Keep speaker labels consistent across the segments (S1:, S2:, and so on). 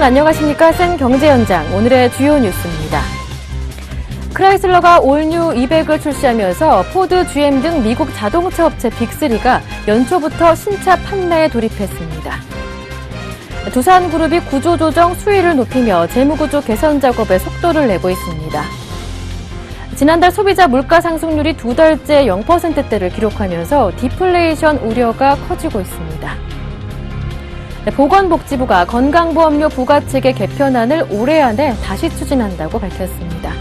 S1: 안녕하십니까. 센 경제현장, 오늘의 주요 뉴스입니다. 크라이슬러가 올뉴 200을 출시하면서 포드, GM 등 미국 자동차 업체 빅3가 연초부터 신차 판매에 돌입했습니다. 두산그룹이 구조조정 수위를 높이며 재무구조 개선 작업에 속도를 내고 있습니다. 지난달 소비자 물가 상승률이 두 달째 0%대를 기록하면서 디플레이션 우려가 커지고 있습니다. 보건복지부가 건강보험료 부과체계 개편안을 올해 안에 다시 추진한다고 밝혔습니다.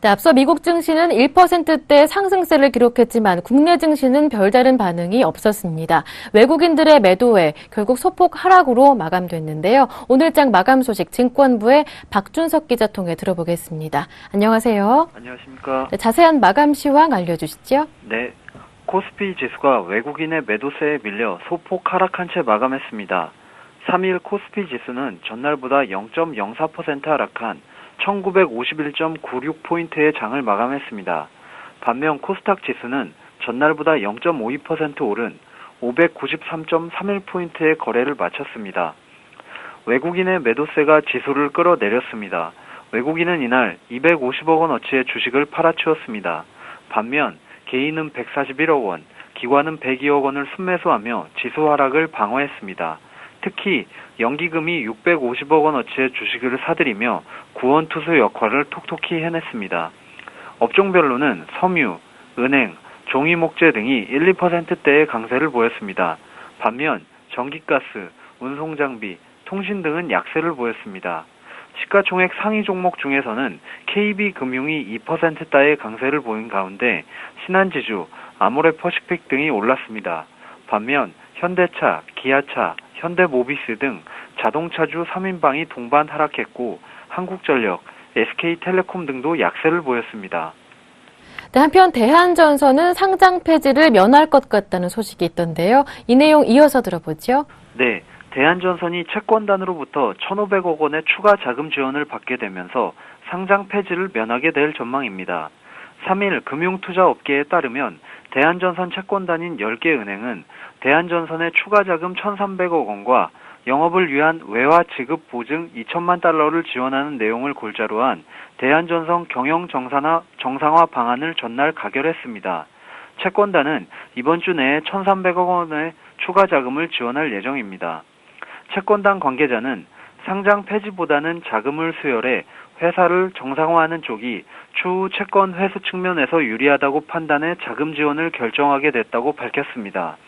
S1: 앞서 미국 증시는 1%대 상승세를 기록했지만 국내 증시는 별다른 반응이 없었습니다. 외국인들의 매도에 결국 소폭 하락으로 마감됐는데요. 오늘장 마감 소식 증권부의 박준석 기자 통해 들어보겠습니다. 안녕하세요.
S2: 안녕하십니까.
S1: 네, 자세한 마감 시황 알려주시죠.
S2: 네, 코스피 지수가 외국인의 매도세에 밀려 소폭 하락한 채 마감했습니다. 3일 코스피 지수는 전날보다 0.04% 하락한 1951.96포인트의 장을 마감했습니다. 반면 코스닥 지수는 전날보다 0.52% 오른 593.31포인트의 거래를 마쳤습니다. 외국인의 매도세가 지수를 끌어내렸습니다. 외국인은 이날 250억 원어치의 주식을 팔아치웠습니다. 반면 개인은 141억 원, 기관은 102억 원을 순매수하며 지수 하락을 방어했습니다. 특히 연기금이 650억 원어치의 주식을 사들이며 구원투수 역할을 톡톡히 해냈습니다. 업종별로는 섬유, 은행, 종이목재 등이 1, 2%대의 강세를 보였습니다. 반면 전기가스, 운송장비, 통신 등은 약세를 보였습니다. 시가총액 상위 종목 중에서는 KB금융이 2%대의 강세를 보인 가운데 신한지주, 아모레퍼시픽 등이 올랐습니다. 반면 현대차, 기아차, 현대모비스 등 자동차주 3인방이 동반 하락했고 한국전력, SK텔레콤 등도 약세를 보였습니다.
S1: 네, 한편 대한전선은 상장 폐지를 면할 것 같다는 소식이 있던데요. 이 내용 이어서 들어보죠.
S2: 네, 대한전선이 채권단으로부터 1,500억 원의 추가 자금 지원을 받게 되면서 상장 폐지를 면하게 될 전망입니다. 3일 금융투자업계에 따르면 대한전선 채권단인 10개 은행은 대한전선의 추가 자금 1,300억 원과 영업을 위한 외화 지급 보증 2천만 달러를 지원하는 내용을 골자로 한 대한전선 경영 정상화 방안을 전날 가결했습니다. 채권단은 이번 주 내에 1,300억 원의 추가 자금을 지원할 예정입니다. 채권단 관계자는 상장 폐지보다는 자금을 수혈해 회사를 정상화하는 쪽이 추후 채권 회수 측면에서 유리하다고 판단해 자금 지원을 결정하게 됐다고 밝혔습니다.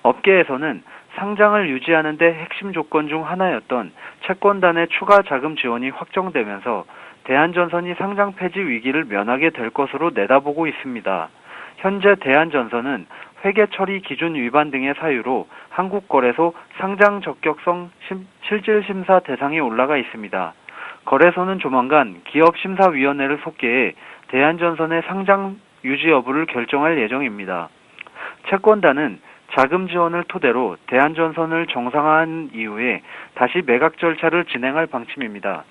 S2: 업계에서는 상장을 유지하는 데 핵심 조건 중 하나였던 채권단의 추가 자금 지원이 확정되면서 대한전선이 상장 폐지 위기를 면하게 될 것으로 내다보고 있습니다. 현재 대한전선은 회계 처리 기준 위반 등의 사유로 한국거래소 상장 적격성 실질심사 대상에 올라가 있습니다. 거래소는 조만간 기업심사위원회를 속개해 대한전선의 상장 유지 여부를 결정할 예정입니다. 채권단은 자금 지원을 토대로 대한전선을 정상화한 이후에 다시 매각 절차를 진행할 방침입니다.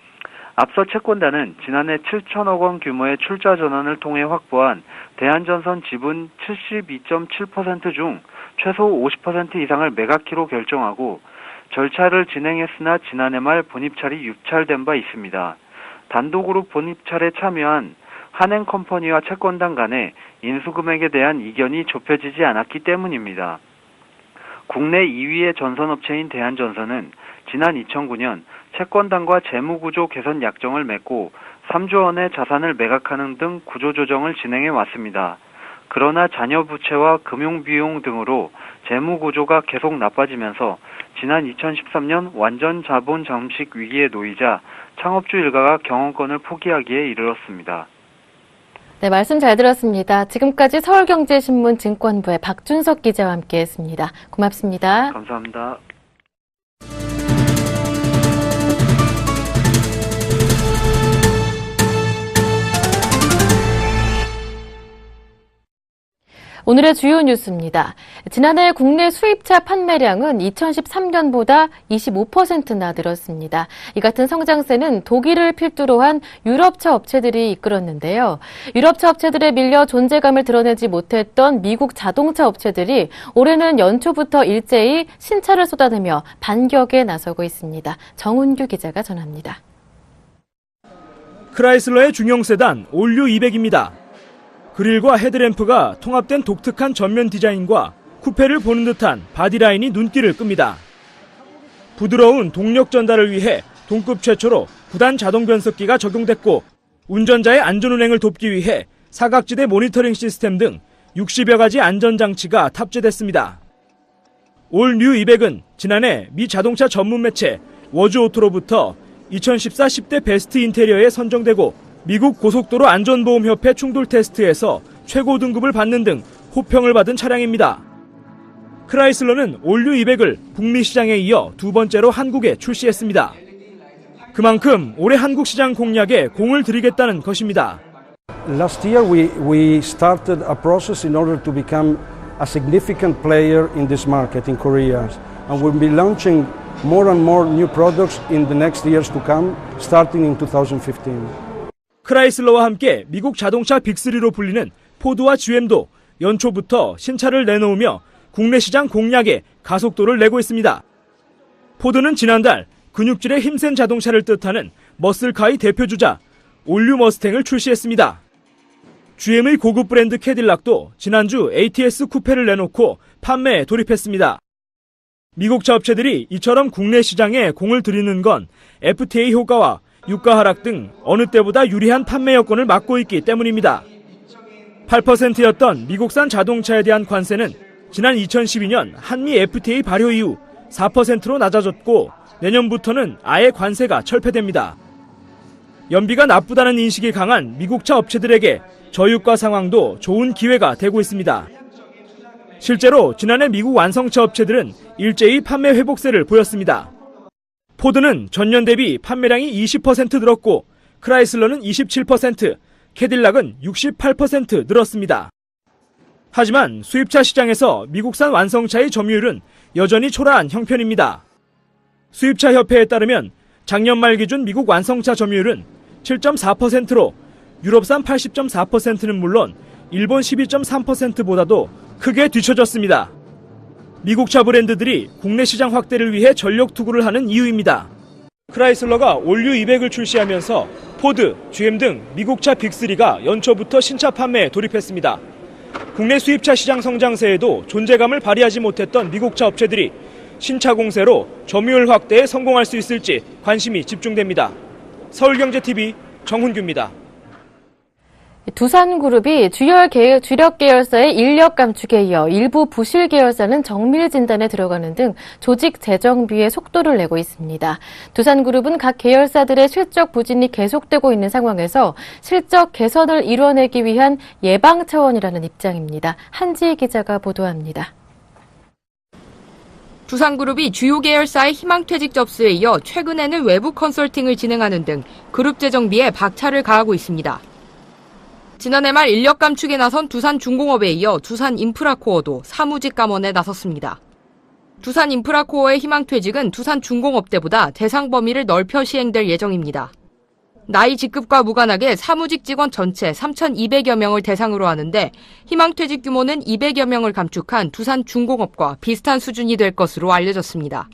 S2: 앞서 채권단은 지난해 7천억 원 규모의 출자 전환을 통해 확보한 대한전선 지분 72.7% 중 최소 50% 이상을 매각키로 결정하고 절차를 진행했으나 지난해 말 본입찰이 유찰된 바 있습니다. 단독으로 본입찰에 참여한 한행컴퍼니와 채권단 간에 인수금액에 대한 이견이 좁혀지지 않았기 때문입니다. 국내 2위의 전선업체인 대한전선은 지난 2009년 채권단과 재무구조 개선 약정을 맺고 3조 원의 자산을 매각하는 등 구조조정을 진행해 왔습니다. 그러나 잔여 부채와 금융비용 등으로 재무 구조가 계속 나빠지면서 지난 2013년 완전 자본 잠식 위기에 놓이자 창업주 일가가 경영권을 포기하기에 이르렀습니다.
S1: 네, 말씀 잘 들었습니다. 지금까지 서울경제신문 증권부의 박준석 기자와 함께했습니다. 고맙습니다.
S2: 감사합니다.
S1: 오늘의 주요 뉴스입니다. 지난해 국내 수입차 판매량은 2013년보다 25%나 늘었습니다. 이 같은 성장세는 독일을 필두로 한 유럽차 업체들이 이끌었는데요. 유럽차 업체들에 밀려 존재감을 드러내지 못했던 미국 자동차 업체들이 올해는 연초부터 일제히 신차를 쏟아내며 반격에 나서고 있습니다. 정훈규 기자가 전합니다.
S3: 크라이슬러의 중형 세단 올류 200입니다. 그릴과 헤드램프가 통합된 독특한 전면 디자인과 쿠페를 보는 듯한 바디라인이 눈길을 끕니다. 부드러운 동력 전달을 위해 동급 최초로 9단 자동 변속기가 적용됐고 운전자의 안전운행을 돕기 위해 사각지대 모니터링 시스템 등 60여 가지 안전장치가 탑재됐습니다. 올 뉴 200은 지난해 미 자동차 전문 매체 워즈오토로부터 2014 10대 베스트 인테리어에 선정되고 미국 고속도로 안전보험협회 충돌 테스트에서 최고 등급을 받는 등 호평을 받은 차량입니다. 크라이슬러는 올류 200을 북미 시장에 이어 두 번째로 한국에 출시했습니다. 그만큼 올해 한국 시장 공략에 공을 들이겠다는 것입니다.
S4: Last year we started a process in order to become a significant player in this market in Korea. And we'll be launching more and more new products in the next years to come, starting in 2015.
S3: 크라이슬러와 함께 미국 자동차 빅3로 불리는 포드와 GM도 연초부터 신차를 내놓으며 국내 시장 공략에 가속도를 내고 있습니다. 포드는 지난달 근육질의 힘센 자동차를 뜻하는 머슬카의 대표주자 올류 머스탱을 출시했습니다. GM의 고급 브랜드 캐딜락도 지난주 ATS 쿠페를 내놓고 판매에 돌입했습니다. 미국차 업체들이 이처럼 국내 시장에 공을 들이는 건 FTA 효과와 유가 하락 등 어느 때보다 유리한 판매 여건을 막고 있기 때문입니다. 8%였던 미국산 자동차에 대한 관세는 지난 2012년 한미 FTA 발효 이후 4%로 낮아졌고 내년부터는 아예 관세가 철폐됩니다. 연비가 나쁘다는 인식이 강한 미국차 업체들에게 저유가 상황도 좋은 기회가 되고 있습니다. 실제로 지난해 미국 완성차 업체들은 일제히 판매 회복세를 보였습니다. 포드는 전년 대비 판매량이 20% 늘었고 크라이슬러는 27%, 캐딜락은 68% 늘었습니다. 하지만 수입차 시장에서 미국산 완성차의 점유율은 여전히 초라한 형편입니다. 수입차 협회에 따르면 작년 말 기준 미국 완성차 점유율은 7.4%로 유럽산 80.4%는 물론 일본 12.3%보다도 크게 뒤처졌습니다. 미국차 브랜드들이 국내 시장 확대를 위해 전력 투구를 하는 이유입니다. 크라이슬러가 올류 200을 출시하면서 포드, GM 등 미국차 빅3가 연초부터 신차 판매에 돌입했습니다. 국내 수입차 시장 성장세에도 존재감을 발휘하지 못했던 미국차 업체들이 신차 공세로 점유율 확대에 성공할 수 있을지 관심이 집중됩니다. 서울경제TV 정훈규입니다.
S1: 두산그룹이 주력 계열사의 인력 감축에 이어 일부 부실 계열사는 정밀 진단에 들어가는 등 조직 재정비에 속도를 내고 있습니다. 두산그룹은 각 계열사들의 실적 부진이 계속되고 있는 상황에서 실적 개선을 이뤄내기 위한 예방 차원이라는 입장입니다. 한지희 기자가 보도합니다.
S5: 두산그룹이 주요 계열사의 희망퇴직 접수에 이어 최근에는 외부 컨설팅을 진행하는 등 그룹 재정비에 박차를 가하고 있습니다. 지난해 말 인력 감축에 나선 두산중공업에 이어 두산인프라코어도 사무직 감원에 나섰습니다. 두산인프라코어의 희망퇴직은 두산중공업 때보다 대상 범위를 넓혀 시행될 예정입니다. 나이 직급과 무관하게 사무직 직원 전체 3,200여 명을 대상으로 하는데 희망퇴직 규모는 200여 명을 감축한 두산중공업과 비슷한 수준이 될 것으로 알려졌습니다.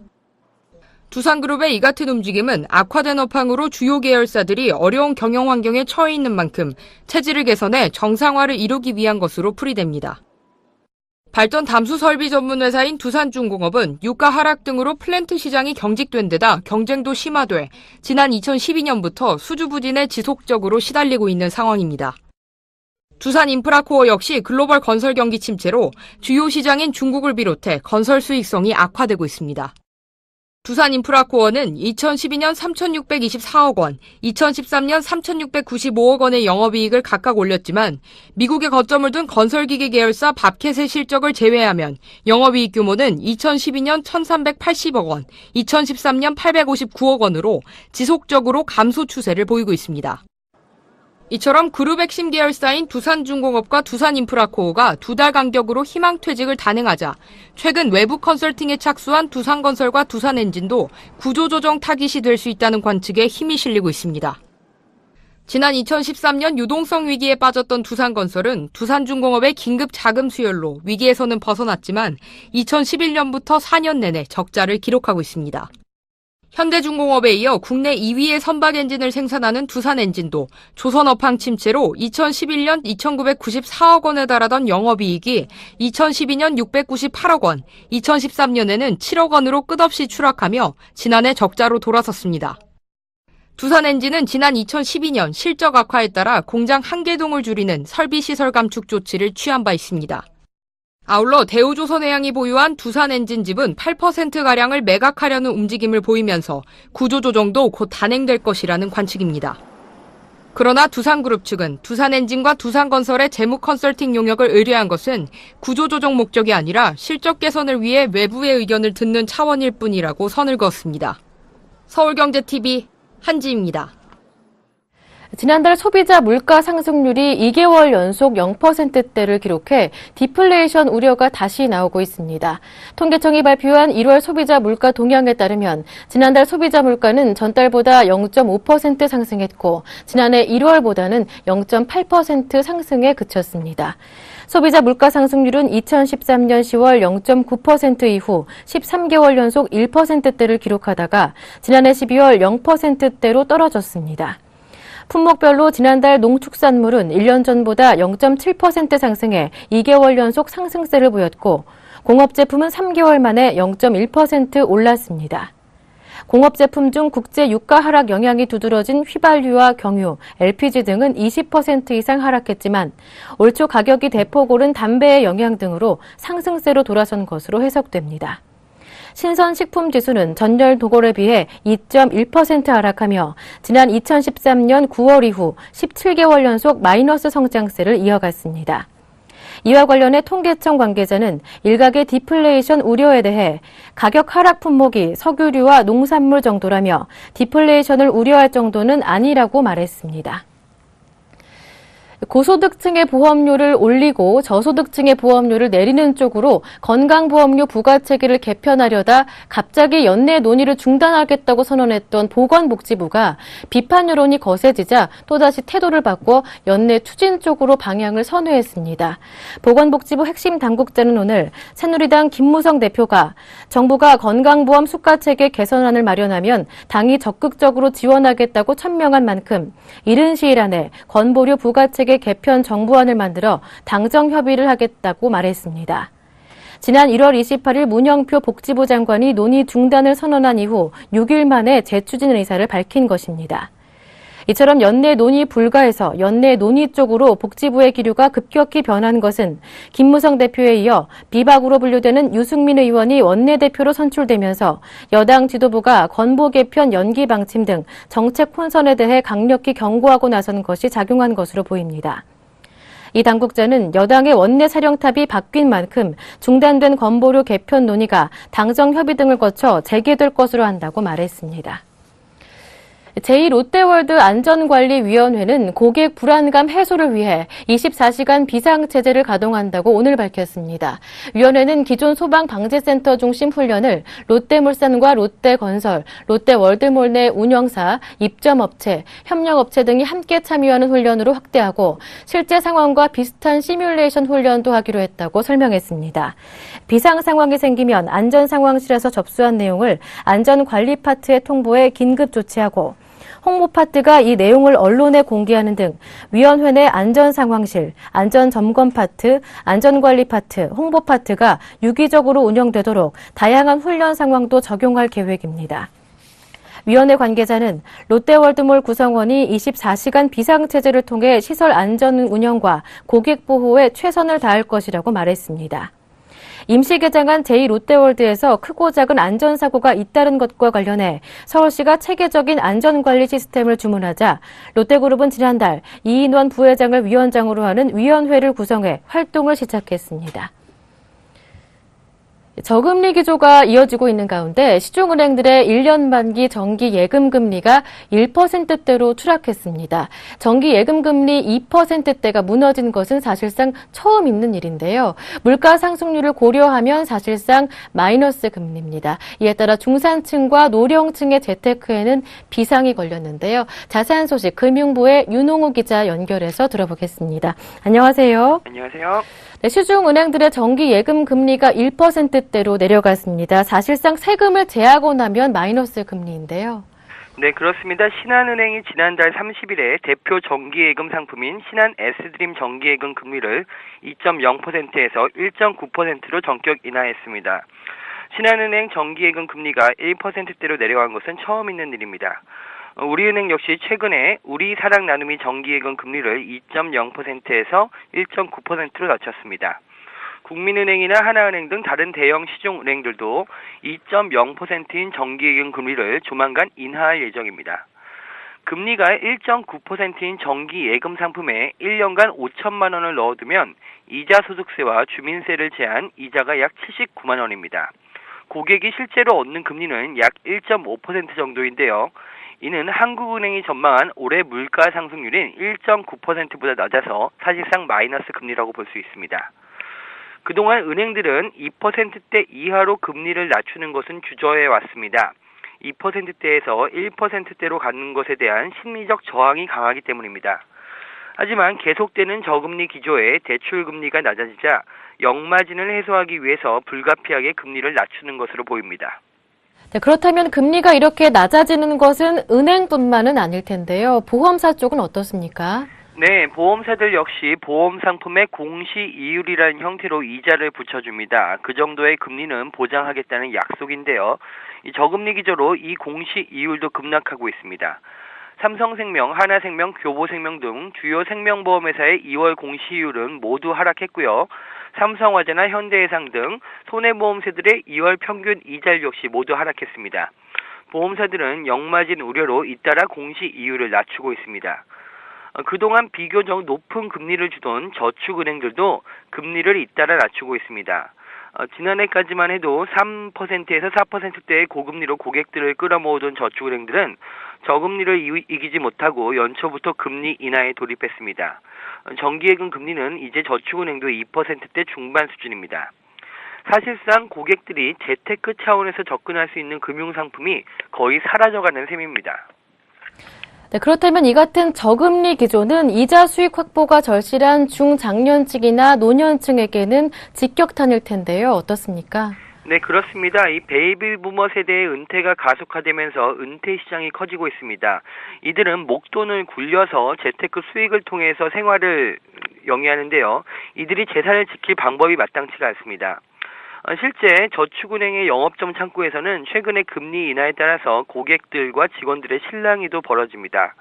S5: 두산그룹의 이 같은 움직임은 악화된 업황으로 주요 계열사들이 어려운 경영 환경에 처해 있는 만큼 체질을 개선해 정상화를 이루기 위한 것으로 풀이됩니다. 발전 담수 설비 전문 회사인 두산중공업은 유가 하락 등으로 플랜트 시장이 경직된 데다 경쟁도 심화돼 지난 2012년부터 수주 부진에 지속적으로 시달리고 있는 상황입니다. 두산인프라코어 역시 글로벌 건설 경기 침체로 주요 시장인 중국을 비롯해 건설 수익성이 악화되고 있습니다. 두산인프라코어는 2012년 3,624억 원, 2013년 3,695억 원의 영업이익을 각각 올렸지만 미국에 거점을 둔 건설기계 계열사 밥캣의 실적을 제외하면 영업이익 규모는 2012년 1,380억 원, 2013년 859억 원으로 지속적으로 감소 추세를 보이고 있습니다. 이처럼 그룹 핵심 계열사인 두산중공업과 두산인프라코어가 2달 간격으로 희망퇴직을 단행하자 최근 외부 컨설팅에 착수한 두산건설과 두산엔진도 구조조정 타깃이 될 수 있다는 관측에 힘이 실리고 있습니다. 지난 2013년 유동성 위기에 빠졌던 두산건설은 두산중공업의 긴급 자금 수혈로 위기에서는 벗어났지만 2011년부터 4년 내내 적자를 기록하고 있습니다. 현대중공업에 이어 국내 2위의 선박 엔진을 생산하는 두산엔진도 조선업황 침체로 2011년 2,994억 원에 달하던 영업이익이 2012년 698억 원, 2013년에는 7억 원으로 끝없이 추락하며 지난해 적자로 돌아섰습니다. 두산엔진은 지난 2012년 실적 악화에 따라 공장 한계동을 줄이는 설비시설 감축 조치를 취한 바 있습니다. 아울러 대우조선해양이 보유한 두산엔진집은 8%가량을 매각하려는 움직임을 보이면서 구조조정도 곧 단행될 것이라는 관측입니다. 그러나 두산그룹 측은 두산엔진과 두산건설의 재무 컨설팅 용역을 의뢰한 것은 구조조정 목적이 아니라 실적 개선을 위해 외부의 의견을 듣는 차원일 뿐이라고 선을 그었습니다. 서울경제TV 한지입니다.
S1: 지난달 소비자 물가 상승률이 2개월 연속 0%대를 기록해 디플레이션 우려가 다시 나오고 있습니다. 통계청이 발표한 1월 소비자 물가 동향에 따르면 지난달 소비자 물가는 전달보다 0.5% 상승했고 지난해 1월보다는 0.8% 상승에 그쳤습니다. 소비자 물가 상승률은 2013년 10월 0.9% 이후 13개월 연속 1%대를 기록하다가 지난해 12월 0%대로 떨어졌습니다. 품목별로 지난달 농축산물은 1년 전보다 0.7% 상승해 2개월 연속 상승세를 보였고 공업제품은 3개월 만에 0.1% 올랐습니다. 공업제품 중 국제 유가 하락 영향이 두드러진 휘발유와 경유, LPG 등은 20% 이상 하락했지만 올 초 가격이 대폭 오른 담배의 영향 등으로 상승세로 돌아선 것으로 해석됩니다. 신선식품지수는 전년 동월에 비해 2.1% 하락하며 지난 2013년 9월 이후 17개월 연속 마이너스 성장세를 이어갔습니다. 이와 관련해 통계청 관계자는 일각의 디플레이션 우려에 대해 가격 하락 품목이 석유류와 농산물 정도라며 디플레이션을 우려할 정도는 아니라고 말했습니다. 고소득층의 보험료를 올리고 저소득층의 보험료를 내리는 쪽으로 건강보험료 부과체계를 개편하려다 갑자기 연내 논의를 중단하겠다고 선언했던 보건복지부가 비판 여론이 거세지자 또다시 태도를 바꿔 연내 추진 쪽으로 방향을 선회했습니다. 보건복지부 핵심 당국자는 오늘 새누리당 김무성 대표가 정부가 건강보험 수가체계 개선안을 마련하면 당이 적극적으로 지원하겠다고 천명한 만큼 이른 시일 안에 건보료 부과체계 개편 정부안을 만들어 당정 협의를 하겠다고 말했습니다. 지난 1월 28일 문영표 복지부 장관이 논의 중단을 선언한 이후 6일 만에 재추진 의사를 밝힌 것입니다. 이처럼 연내 논의 불가에서 연내 논의 쪽으로 복지부의 기류가 급격히 변한 것은 김무성 대표에 이어 비박으로 분류되는 유승민 의원이 원내대표로 선출되면서 여당 지도부가 건보 개편 연기 방침 등 정책 혼선에 대해 강력히 경고하고 나선 것이 작용한 것으로 보입니다. 이 당국자는 여당의 원내 사령탑이 바뀐 만큼 중단된 건보료 개편 논의가 당정 협의 등을 거쳐 재개될 것으로 한다고 말했습니다. 제2롯데월드 안전관리위원회는 고객 불안감 해소를 위해 24시간 비상체제를 가동한다고 오늘 밝혔습니다. 위원회는 기존 소방방재센터 중심 훈련을 롯데물산과 롯데건설, 롯데월드몰 내 운영사, 입점업체, 협력업체 등이 함께 참여하는 훈련으로 확대하고 실제 상황과 비슷한 시뮬레이션 훈련도 하기로 했다고 설명했습니다. 비상 상황이 생기면 안전상황실에서 접수한 내용을 안전관리 파트에 통보해 긴급 조치하고 홍보 파트가 이 내용을 언론에 공개하는 등 위원회 내 안전상황실, 안전점검 파트, 안전관리 파트, 홍보 파트가 유기적으로 운영되도록 다양한 훈련 상황도 적용할 계획입니다. 위원회 관계자는 롯데월드몰 구성원이 24시간 비상체제를 통해 시설 안전 운영과 고객 보호에 최선을 다할 것이라고 말했습니다. 임시 개장한 제2롯데월드에서 크고 작은 안전사고가 잇따른 것과 관련해 서울시가 체계적인 안전관리 시스템을 주문하자 롯데그룹은 지난달 이인원 부회장을 위원장으로 하는 위원회를 구성해 활동을 시작했습니다. 저금리 기조가 이어지고 있는 가운데 시중은행들의 1년 만기 정기 예금 금리가 1%대로 추락했습니다. 정기 예금 금리 2%대가 무너진 것은 사실상 처음 있는 일인데요. 물가 상승률을 고려하면 사실상 마이너스 금리입니다. 이에 따라 중산층과 노령층의 재테크에는 비상이 걸렸는데요. 자세한 소식 금융부의 윤홍우 기자 연결해서 들어보겠습니다. 안녕하세요.
S6: 안녕하세요.
S1: 네, 시중은행들의 정기 예금 금리가 1%대로 내려갔습니다. 사실상 세금을 제하고 나면 마이너스 금리인데요.
S6: 네, 그렇습니다. 신한은행이 지난달 30일에 대표 정기예금 상품인 신한 S드림 정기예금 금리를 2.0%에서 1.9%로 전격 인하했습니다. 신한은행 정기예금 금리가 1%대로 내려간 것은 처음 있는 일입니다. 우리은행 역시 최근에 우리사랑 나눔이 정기예금 금리를 2.0%에서 1.9%로 낮췄습니다. 국민은행이나 하나은행 등 다른 대형 시중은행들도 2.0%인 정기예금 금리를 조만간 인하할 예정입니다. 금리가 1.9%인 정기예금 상품에 1년간 5천만 원을 넣어두면 이자 소득세와 주민세를 제한 이자가 약 79만 원입니다. 고객이 실제로 얻는 금리는 약 1.5% 정도인데요. 이는 한국은행이 전망한 올해 물가 상승률인 1.9%보다 낮아서 사실상 마이너스 금리라고 볼 수 있습니다. 그동안 은행들은 2%대 이하로 금리를 낮추는 것은 주저해 왔습니다. 2%대에서 1%대로 가는 것에 대한 심리적 저항이 강하기 때문입니다. 하지만 계속되는 저금리 기조에 대출금리가 낮아지자 역마진을 해소하기 위해서 불가피하게 금리를 낮추는 것으로 보입니다.
S1: 네, 그렇다면 금리가 이렇게 낮아지는 것은 은행뿐만은 아닐 텐데요. 보험사 쪽은 어떻습니까?
S6: 네, 보험사들 역시 보험 상품의 공시 이율이라는 형태로 이자를 붙여줍니다. 그 정도의 금리는 보장하겠다는 약속인데요. 이 저금리 기조로 이 공시 이율도 급락하고 있습니다. 삼성생명, 하나생명, 교보생명 등 주요 생명보험회사의 2월 공시이율은 모두 하락했고요. 삼성화재나 현대해상 등 손해보험사들의 2월 평균 이자율 역시 모두 하락했습니다. 보험사들은 역마진 우려로 잇따라 공시이율을 낮추고 있습니다. 그동안 비교적 높은 금리를 주던 저축은행들도 금리를 잇따라 낮추고 있습니다. 지난해까지만 해도 3%에서 4%대의 고금리로 고객들을 끌어모으던 저축은행들은 저금리를 이기지 못하고 연초부터 금리 인하에 돌입했습니다. 정기예금 금리는 이제 저축은행도 2%대 중반 수준입니다. 사실상 고객들이 재테크 차원에서 접근할 수 있는 금융상품이 거의 사라져가는 셈입니다.
S1: 네, 그렇다면 이 같은 저금리 기조는 이자 수익 확보가 절실한 중장년층이나 노년층에게는 직격탄일 텐데요. 어떻습니까?
S6: 네, 그렇습니다. 이 베이비 부머 세대의 은퇴가 가속화되면서 은퇴 시장이 커지고 있습니다. 이들은 목돈을 굴려서 재테크 수익을 통해서 생활을 영위하는데요. 이들이 재산을 지킬 방법이 마땅치가 않습니다. 실제 저축은행의 영업점 창구에서는 최근에 금리 인하에 따라서 고객들과 직원들의 실랑이도 벌어집니다.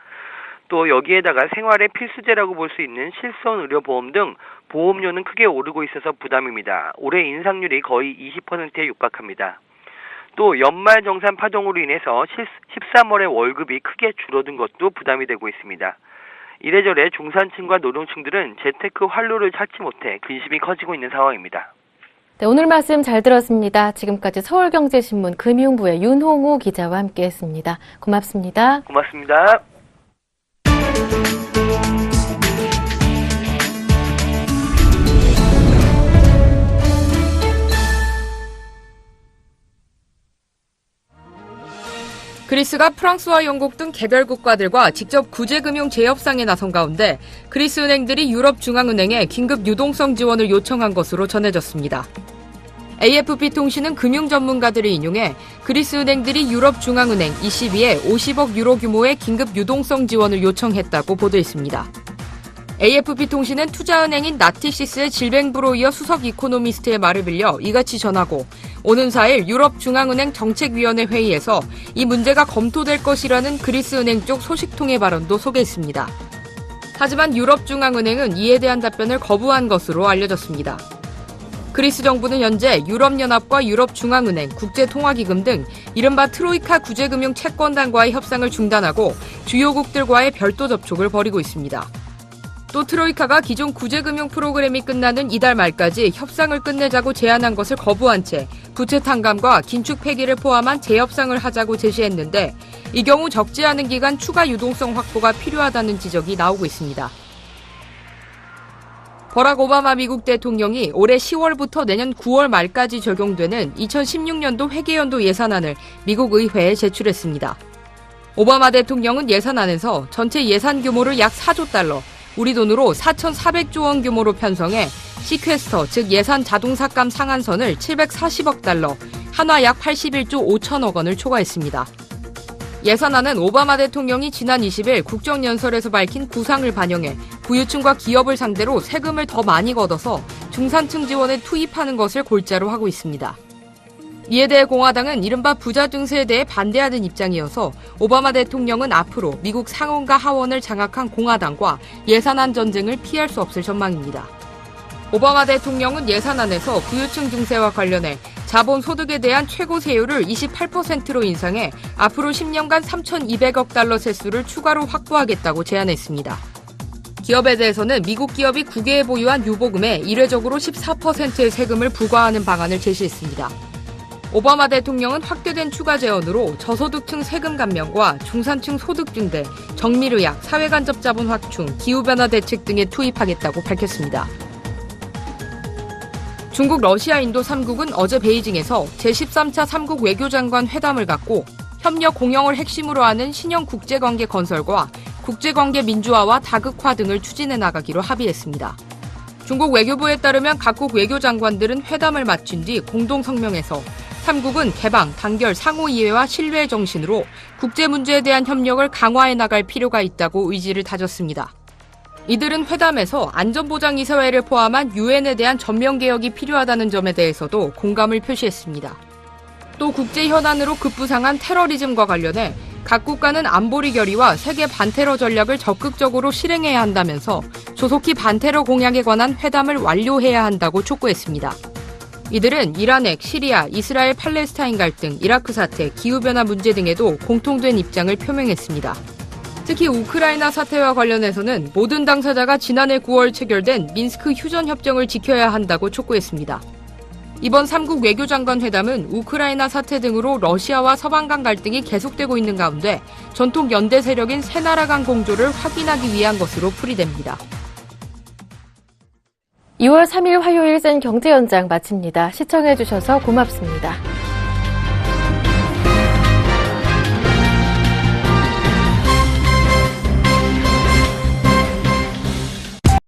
S6: 또 여기에다가 생활의 필수제라고 볼 수 있는 실손의료보험 등 보험료는 크게 오르고 있어서 부담입니다. 올해 인상률이 거의 20%에 육박합니다. 또 연말정산 파동으로 인해서 13월에 월급이 크게 줄어든 것도 부담이 되고 있습니다. 이래저래 중산층과 노동층들은 재테크 활로를 찾지 못해 근심이 커지고 있는 상황입니다.
S1: 네, 오늘 말씀 잘 들었습니다. 지금까지 서울경제신문 금융부의 윤홍우 기자와 함께했습니다. 고맙습니다.
S6: 고맙습니다.
S5: 그리스가 프랑스와 영국 등 개별 국가들과 직접 구제금융 재협상에 나선 가운데 그리스 은행들이 유럽중앙은행에 긴급 유동성 지원을 요청한 것으로 전해졌습니다. AFP 통신은 금융 전문가들을 인용해 그리스 은행들이 유럽중앙은행 ECB에 50억 유로 규모의 긴급 유동성 지원을 요청했다고 보도했습니다. AFP 통신은 투자은행인 나티시스의 질뱅브로 이어 수석 이코노미스트의 말을 빌려 이같이 전하고 오는 4일 유럽중앙은행 정책위원회 회의에서 이 문제가 검토될 것이라는 그리스은행 쪽 소식통의 발언도 소개했습니다. 하지만 유럽중앙은행은 이에 대한 답변을 거부한 것으로 알려졌습니다. 그리스 정부는 현재 유럽연합과 유럽중앙은행, 국제통화기금 등 이른바 트로이카 구제금융 채권단과의 협상을 중단하고 주요국들과의 별도 접촉을 벌이고 있습니다. 또 트로이카가 기존 구제금융 프로그램이 끝나는 이달 말까지 협상을 끝내자고 제안한 것을 거부한 채 부채 탕감과 긴축 폐기를 포함한 재협상을 하자고 제시했는데 이 경우 적지 않은 기간 추가 유동성 확보가 필요하다는 지적이 나오고 있습니다. 버락 오바마 미국 대통령이 올해 10월부터 내년 9월 말까지 적용되는 2016년도 회계연도 예산안을 미국 의회에 제출했습니다. 오바마 대통령은 예산안에서 전체 예산 규모를 약 4조 달러, 우리 돈으로 4,400조 원 규모로 편성해 시퀘스터, 즉 예산 자동 삭감 상한선을 740억 달러, 한화 약 81조 5천억 원을 초과했습니다. 예산안은 오바마 대통령이 지난 20일 국정연설에서 밝힌 구상을 반영해 부유층과 기업을 상대로 세금을 더 많이 걷어서 중산층 지원에 투입하는 것을 골자로 하고 있습니다. 이에 대해 공화당은 이른바 부자 증세에 대해 반대하는 입장이어서 오바마 대통령은 앞으로 미국 상원과 하원을 장악한 공화당과 예산안 전쟁을 피할 수 없을 전망입니다. 오바마 대통령은 예산안에서 부유층 증세와 관련해 자본소득에 대한 최고 세율을 28%로 인상해 앞으로 10년간 3,200억 달러 세수를 추가로 확보하겠다고 제안했습니다. 기업에 대해서는 미국 기업이 국외에 보유한 유보금에 일회적으로 14%의 세금을 부과하는 방안을 제시했습니다. 오바마 대통령은 확대된 추가 재원으로 저소득층 세금 감면과 중산층 소득 증대, 정밀의학, 사회간접 자본 확충, 기후변화 대책 등에 투입하겠다고 밝혔습니다. 중국, 러시아, 인도 3국은 어제 베이징에서 제13차 3국 외교장관 회담을 갖고 협력 공영을 핵심으로 하는 신형 국제관계 건설과 국제관계 민주화와 다극화 등을 추진해 나가기로 합의했습니다. 중국 외교부에 따르면 각국 외교장관들은 회담을 마친 뒤 공동 성명에서 3국은 개방, 단결, 상호 이해와 신뢰의 정신으로 국제 문제에 대한 협력을 강화해 나갈 필요가 있다고 의지를 다졌습니다. 이들은 회담에서 안전보장이사회를 포함한 유엔에 대한 전면 개혁이 필요하다는 점에 대해서도 공감을 표시했습니다. 또 국제 현안으로 급부상한 테러리즘과 관련해 각국 간은 안보리 결의와 세계 반테러 전략을 적극적으로 실행해야 한다면서 조속히 반테러 공약에 관한 회담을 완료해야 한다고 촉구했습니다. 이들은 이란핵, 시리아, 이스라엘 팔레스타인 갈등, 이라크 사태, 기후변화 문제 등에도 공통된 입장을 표명했습니다. 특히 우크라이나 사태와 관련해서는 모든 당사자가 지난해 9월 체결된 민스크 휴전협정을 지켜야 한다고 촉구했습니다. 이번 3국 외교장관 회담은 우크라이나 사태 등으로 러시아와 서방 간 갈등이 계속되고 있는 가운데 전통 연대 세력인 세 나라 간 공조를 확인하기 위한 것으로 풀이됩니다.
S1: 2월 3일 화요일 센 경제 현장 마칩니다. 시청해주셔서 고맙습니다.